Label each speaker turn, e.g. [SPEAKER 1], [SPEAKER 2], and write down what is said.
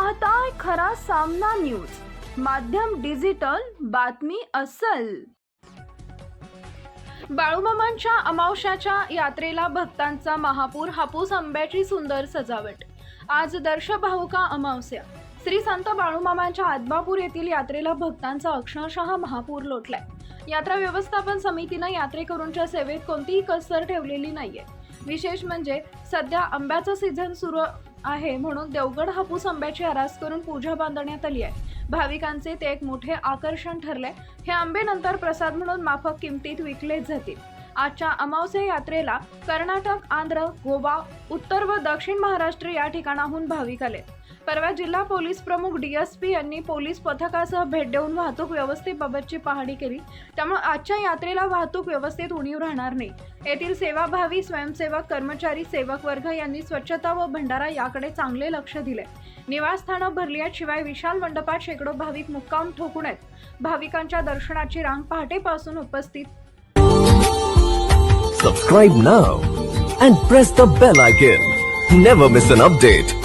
[SPEAKER 1] पाहताय खरा सामना न्यूज, माध्यम डिजिटल, बातमी अस्सल। बाळूमामांच्या अमावस्याच्या यात्रेला भक्तांचा महापूर, हापूस आंब्याची सुंदर सजावट। आज दर्श भावुका अमावस्या। श्री संत बाळूमामांच्या आदमापूर येथील यात्रेला भक्तांचा अक्षरशः महापूर लोटलाय। यात्रा व्यवस्थापन समितीने यात्रेकरूंच्या सेवेत कोणतीही कसर ठेवलेली नाहीये। विशेष म्हणजे सध्या आंब्याचा सीझन सुरू आहे म्हणून देवगड हापूस आंब्याची आरास करून पूजा बांधण्यात आली आहे। भाविकांचे ते एक मोठे आकर्षण ठरले। हे आंबे नंतर प्रसाद म्हणून माफक किमतीत विकले जातील। आजच्या अमावस्या यात्रेला कर्नाटक, आंध्र, गोवा, उत्तर व दक्षिण महाराष्ट्र या ठिकाणाहून भाविक आले। परवा जिल्हा पोलीस प्रमुख DSP यांनी पोलीस पथकासह भेट देऊन वाहतूक व्यवस्थेबाबतची पाहणी केली। त्यामुळे आजच्या यात्रेला वाहतूक व्यवस्थेत उणीव राहणार नाही। येथील सेवाभावी स्वयंसेवक, कर्मचारी, सेवक वर्ग यांनी स्वच्छता व भंडारा याकडे चांगले लक्ष दिले। निवासस्थानं भरली आहेत, शिवाय विशाल मंडपात शेकडो भाविक मुक्काम ठोकून आहेत। भाविकांच्या दर्शनाची रांग पहाटेपासून उपस्थित।
[SPEAKER 2] Subscribe now and press the bell icon. Never miss an update.